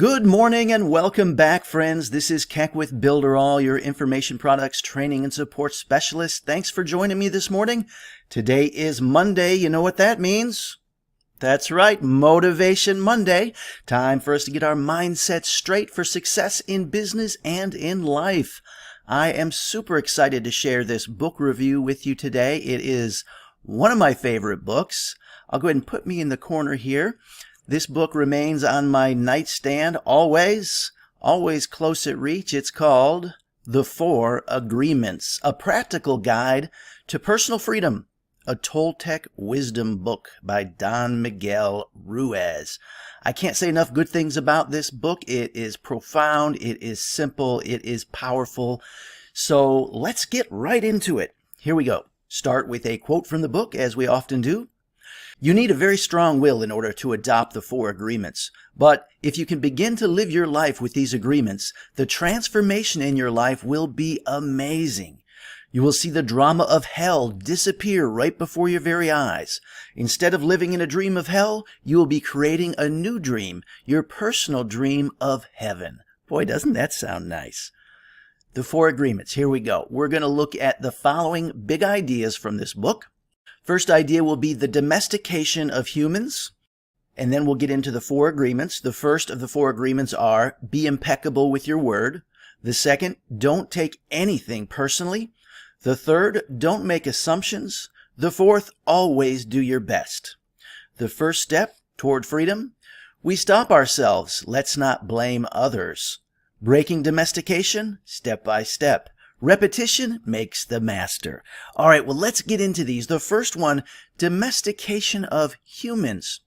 Good morning and welcome back, friends. This is Keck with Builderall, your information products training and support specialist. Thanks for joining me this morning. Today is Monday. You know what that means? That's right, Motivation Monday. Time for us to get our mindset straight for success in business and in life. I am super excited to share this book review with you today. It is one of my favorite books. I'll go ahead and put me in the corner here. This book remains on my nightstand always close at reach. It's called The 4 Agreements, a practical guide to personal freedom, a Toltec wisdom book by Don Miguel Ruiz. I can't say enough good things about this book. It is profound, it is simple, it is powerful. So let's get right into it. Here we go. Start with a quote from the book, as we often do. You need a very strong will in order to adopt the 4 agreements. But if you can begin to live your life with these agreements, the transformation in your life will be amazing. You will see the drama of hell disappear right before your very eyes. Instead of living in a dream of hell, you will be creating a new dream, your personal dream of heaven. Boy, doesn't that sound nice? The 4 agreements. Here we go. We're going to look at the following big ideas from this book. First idea will be the domestication of humans, and then we'll get into the 4 agreements. The first of the 4 agreements are, be impeccable with your word. The second, don't take anything personally. The third, don't make assumptions. The fourth, always do your best. The first step toward freedom, we stop ourselves. Let's not blame others. Breaking domestication, step by step. Repetition makes the master. All right, well, let's get into these. The first one, domestication of humans.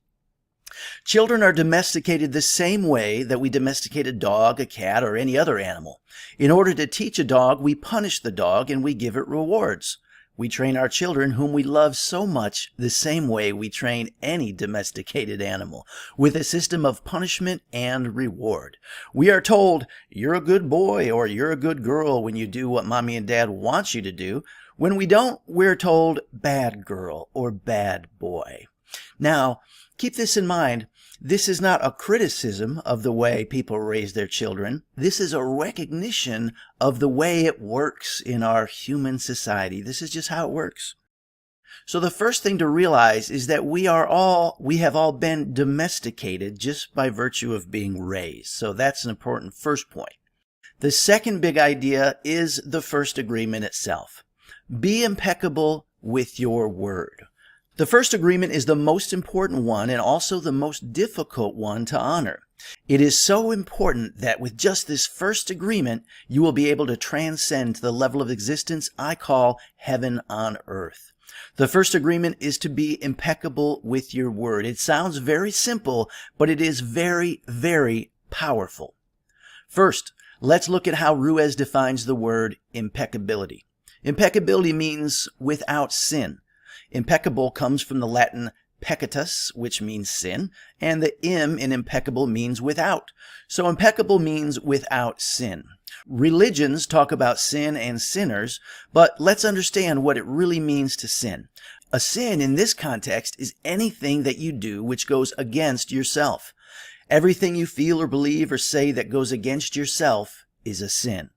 Children are domesticated the same way that we domesticate a dog, a cat, or any other animal. In order to teach a dog, we punish the dog and we give it rewards. We train our children, whom we love so much, the same way we train any domesticated animal, with a system of punishment and reward. We are told, you're a good boy or you're a good girl when you do what mommy and dad want you to do. When we don't, we're told, bad girl or bad boy. Now, keep this in mind. This is not a criticism of the way people raise their children. This is a recognition of the way it works in our human society. This is just how it works. So the first thing to realize is that we have all been domesticated just by virtue of being raised. So that's an important first point. The second big idea is the first agreement itself. Be impeccable with your word. The first agreement is the most important one and also the most difficult one to honor. It is so important that with just this first agreement, you will be able to transcend to the level of existence I call heaven on earth. The first agreement is to be impeccable with your word. It sounds very simple, but it is very, very powerful. First, let's look at how Ruiz defines the word impeccability. Impeccability means without sin. Impeccable comes from the Latin peccatus, which means sin, and the im in impeccable means without. So impeccable means without sin. Religions talk about sin and sinners, but let's understand what it really means to sin. A sin in this context is anything that you do which goes against yourself. Everything you feel or believe or say that goes against yourself is a sin.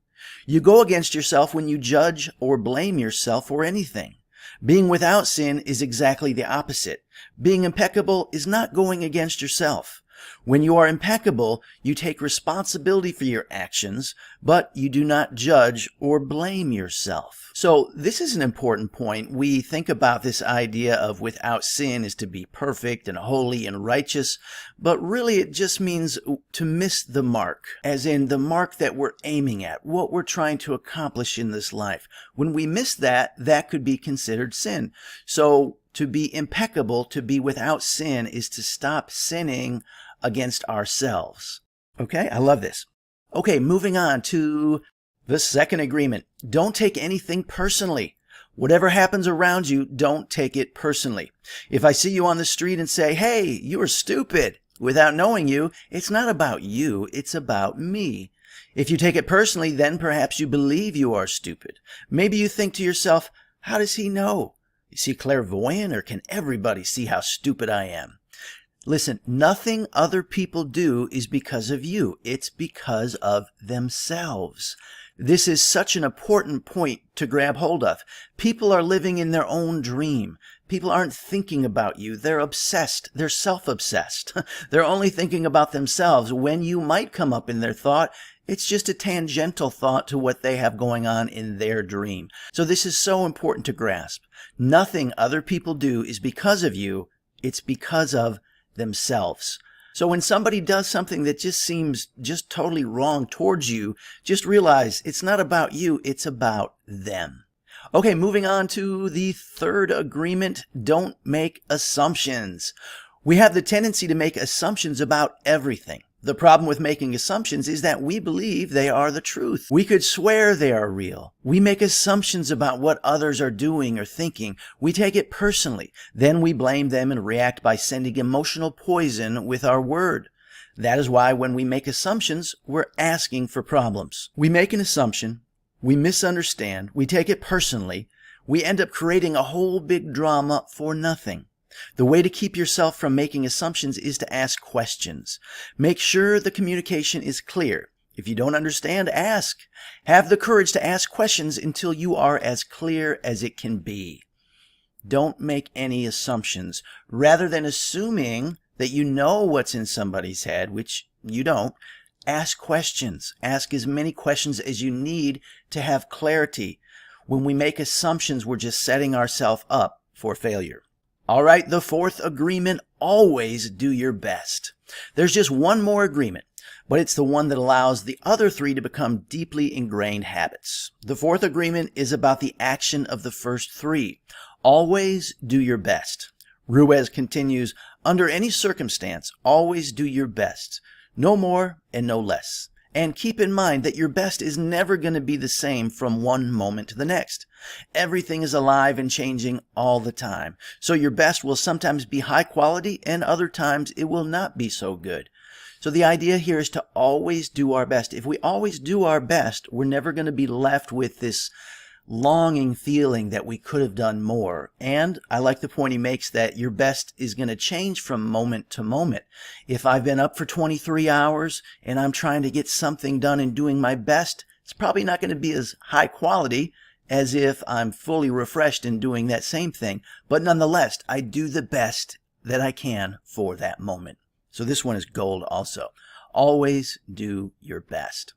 You go against yourself when you judge or blame yourself for anything. Being without sin is exactly the opposite. Being impeccable is not going against yourself. When you are impeccable, you take responsibility for your actions, but you do not judge or blame yourself. So this is an important point. We think about this idea of without sin is to be perfect and holy and righteous, but really it just means to miss the mark, as in the mark that we're aiming at, what we're trying to accomplish in this life. When we miss that, that could be considered sin. So to be impeccable, to be without sin, is to stop sinning against ourselves. Okay, I love this. Okay, moving on to the second agreement. Don't take anything personally. Whatever happens around you, don't take it personally. If I see you on the street and say, hey, you are stupid, without knowing you, it's not about you, it's about me. If you take it personally, then perhaps you believe you are stupid. Maybe you think to yourself, how does he know? Is he clairvoyant, or can everybody see how stupid I am? Listen, nothing other people do is because of you. It's because of themselves. This is such an important point to grab hold of. People are living in their own dream. People aren't thinking about you. They're obsessed. They're self-obsessed. They're only thinking about themselves. When you might come up in their thought, it's just a tangential thought to what they have going on in their dream. So this is so important to grasp. Nothing other people do is because of you. It's because of themselves. So when somebody does something that just seems just totally wrong towards you, just realize it's not about you, it's about them. Okay, moving on to the third agreement, don't make assumptions. We have the tendency to make assumptions about everything. The problem with making assumptions is that we believe they are the truth. We could swear they are real. We make assumptions about what others are doing or thinking. We take it personally. Then we blame them and react by sending emotional poison with our word. That is why when we make assumptions, we're asking for problems. We make an assumption, we misunderstand, we take it personally, we end up creating a whole big drama for nothing. The way to keep yourself from making assumptions is to ask questions. Make sure the communication is clear. If you don't understand, ask. Have the courage to ask questions until you are as clear as it can be. Don't make any assumptions. Rather than assuming that you know what's in somebody's head, which you don't, ask questions. Ask as many questions as you need to have clarity. When we make assumptions, we're just setting ourselves up for failure. All right, the fourth agreement, always do your best. There's just one more agreement, but it's the one that allows the other three to become deeply ingrained habits. The fourth agreement is about the action of the first three. Always do your best. Ruiz continues, under any circumstance, always do your best. No more and no less. And keep in mind that your best is never going to be the same from one moment to the next. Everything is alive and changing all the time. So your best will sometimes be high quality and other times it will not be so good. So the idea here is to always do our best. If we always do our best, we're never going to be left with this longing feeling that we could have done more. And I like the point he makes that your best is going to change from moment to moment. If I've been up for 23 hours and I'm trying to get something done and doing my best, it's probably not going to be as high quality as if I'm fully refreshed and doing that same thing. But nonetheless, I do the best that I can for that moment. So this one is gold also. Always do your best.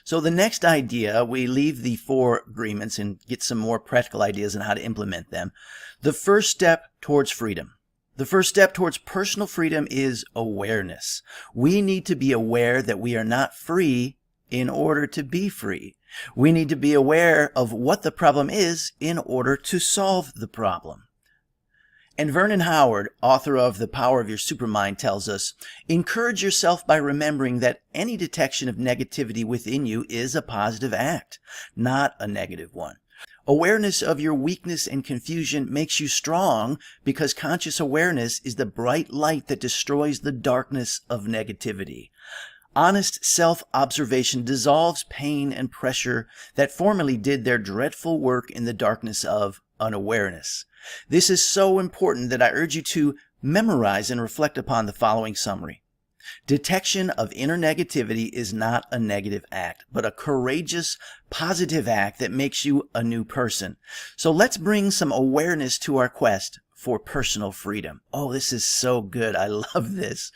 So the next idea, we leave the four agreements and get some more practical ideas on how to implement them. The first step towards freedom. The first step towards personal freedom is awareness. We need to be aware that we are not free in order to be free. We need to be aware of what the problem is in order to solve the problem. And Vernon Howard, author of The Power of Your Supermind, tells us, encourage yourself by remembering that any detection of negativity within you is a positive act, not a negative one. Awareness of your weakness and confusion makes you strong because conscious awareness is the bright light that destroys the darkness of negativity. Honest self-observation dissolves pain and pressure that formerly did their dreadful work in the darkness of unawareness. This is so important that I urge you to memorize and reflect upon the following summary. Detection of inner negativity is not a negative act, but a courageous, positive act that makes you a new person. So let's bring some awareness to our quest for personal freedom. Oh, this is so good. I love this.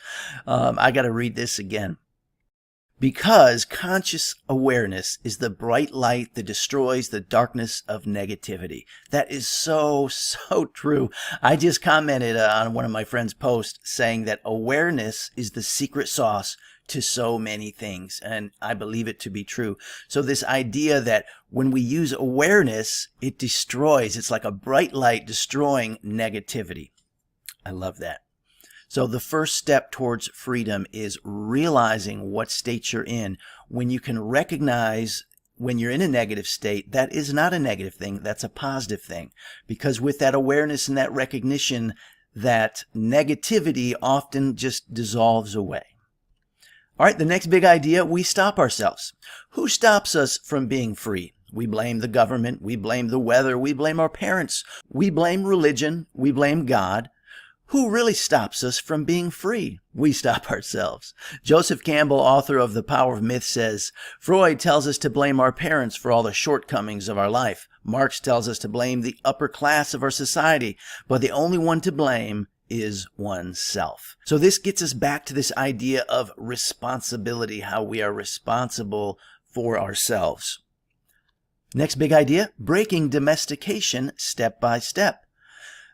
I got to read this again. Because conscious awareness is the bright light that destroys the darkness of negativity. That is so, so true. I just commented on one of my friend's posts saying that awareness is the secret sauce to so many things, and I believe it to be true. So this idea that when we use awareness, it destroys, it's like a bright light destroying negativity. I love that. So the first step towards freedom is realizing what state you're in. When you can recognize when you're in a negative state, that is not a negative thing, that's a positive thing. Because with that awareness and that recognition, that negativity often just dissolves away. All right, the next big idea, we stop ourselves. Who stops us from being free? We blame the government, we blame the weather, we blame our parents, we blame religion, we blame God. Who really stops us from being free? We stop ourselves. Joseph Campbell, author of The Power of Myth, says, Freud tells us to blame our parents for all the shortcomings of our life. Marx tells us to blame the upper class of our society, but the only one to blame is oneself. So this gets us back to this idea of responsibility, how we are responsible for ourselves. Next big idea, breaking domestication step by step.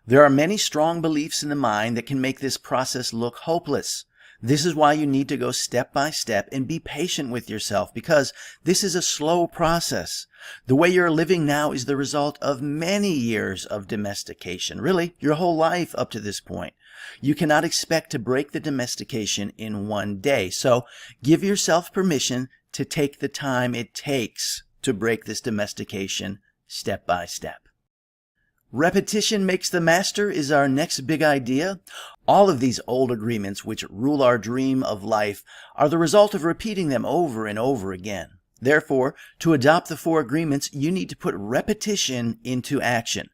There are many strong beliefs in the mind that can make this process look hopeless. This is why you need to go step by step and be patient with yourself, because this is a slow process. The way you're living now is the result of many years of domestication, really your whole life up to this point. You cannot expect to break the domestication in one day. So give yourself permission to take the time it takes to break this domestication step by step. Repetition makes the master is our next big idea. All of these old agreements which rule our dream of life are the result of repeating them over and over again. Therefore, to adopt the 4 agreements, you need to put repetition into action.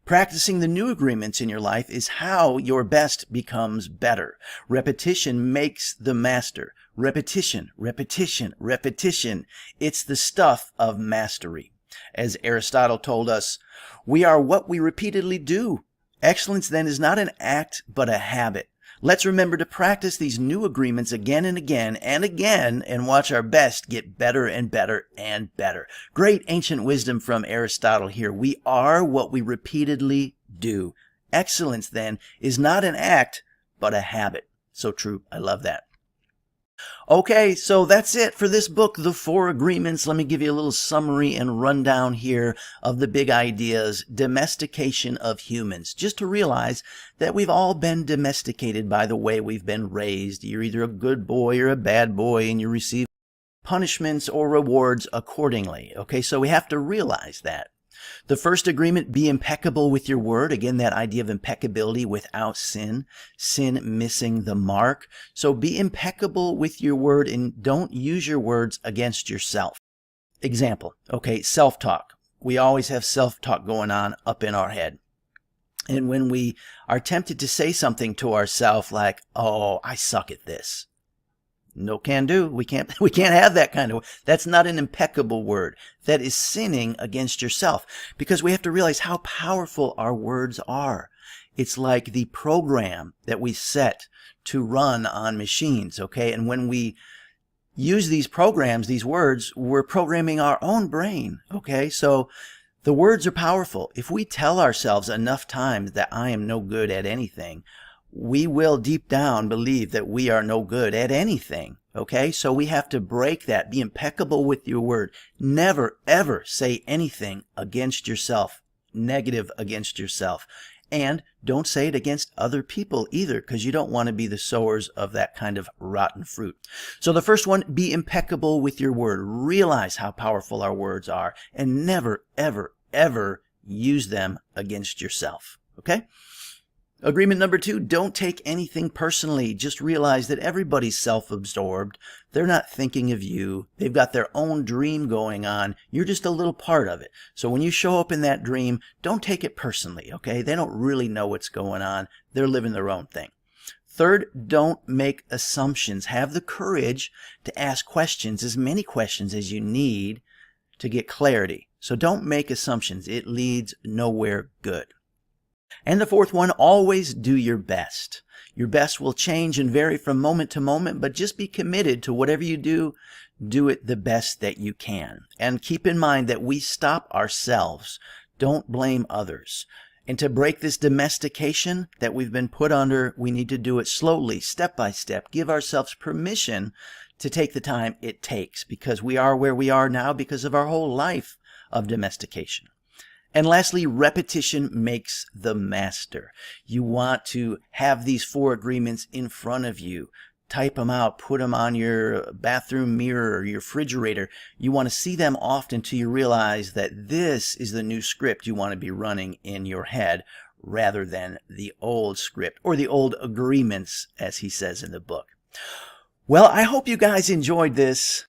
Practicing the new agreements in your life is how your best becomes better. Repetition makes the master. Repetition, repetition, repetition. It's the stuff of mastery. As Aristotle told us, we are what we repeatedly do. Excellence then is not an act, but a habit. Let's remember to practice these new agreements again and again and again and watch our best get better and better and better. Great ancient wisdom from Aristotle here. We are what we repeatedly do. Excellence then is not an act, but a habit. So true. I love that. Okay, so that's it for this book, The 4 Agreements. Let me give you a little summary and rundown here of the big ideas. Domestication of humans. Just to realize that we've all been domesticated by the way we've been raised. You're either a good boy or a bad boy, and you receive punishments or rewards accordingly. Okay, so we have to realize that. The first agreement, be impeccable with your word. Again, that idea of impeccability without sin, sin missing the mark. So be impeccable with your word and don't use your words against yourself. Example, okay, self-talk. We always have self-talk going on up in our head. And when we are tempted to say something to ourselves like, oh, I suck at this. No can do. We can't have that kind of, that's not an impeccable word. That is sinning against yourself, because we have to realize how powerful our words are. It's like the program that we set to run on machines, okay? And when we use these programs, these words, we're programming our own brain, okay? So the words are powerful. If we tell ourselves enough times that I am no good at anything, we will deep down believe that we are no good at anything. Okay, so we have to break that. Be impeccable with your word. Never, ever say anything against yourself, negative against yourself. And don't say it against other people either, because you don't want to be the sowers of that kind of rotten fruit. So the first one, be impeccable with your word. Realize how powerful our words are, and never, ever, ever use them against yourself. Okay? Agreement number 2, don't take anything personally. Just realize that everybody's self-absorbed. They're not thinking of you. They've got their own dream going on. You're just a little part of it. So when you show up in that dream, don't take it personally, okay? They don't really know what's going on. They're living their own thing. Third, don't make assumptions. Have the courage to ask questions, as many questions as you need to get clarity. So don't make assumptions. It leads nowhere good. And the fourth one, always do your best. Your best will change and vary from moment to moment, but just be committed to whatever you do, do it the best that you can. And keep in mind that we stop ourselves. Don't blame others. And to break this domestication that we've been put under, we need to do it slowly, step by step. Give ourselves permission to take the time it takes, because we are where we are now because of our whole life of domestication. And lastly, repetition makes the master. You want to have these 4 agreements in front of you. Type them out, put them on your bathroom mirror or your refrigerator. You want to see them often until you realize that this is the new script you want to be running in your head, rather than the old script or the old agreements, as he says in the book. Well, I hope you guys enjoyed this.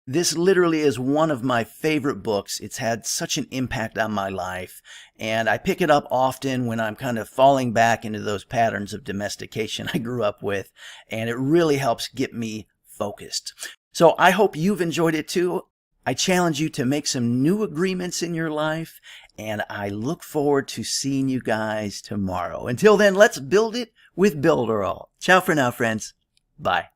This literally is one of my favorite books. It's had such an impact on my life, and I pick it up often when I'm kind of falling back into those patterns of domestication I grew up with, and it really helps get me focused. So I hope you've enjoyed it too. I challenge you to make some new agreements in your life, and I look forward to seeing you guys tomorrow. Until then, let's build it with Builderall. Ciao for now, friends. Bye.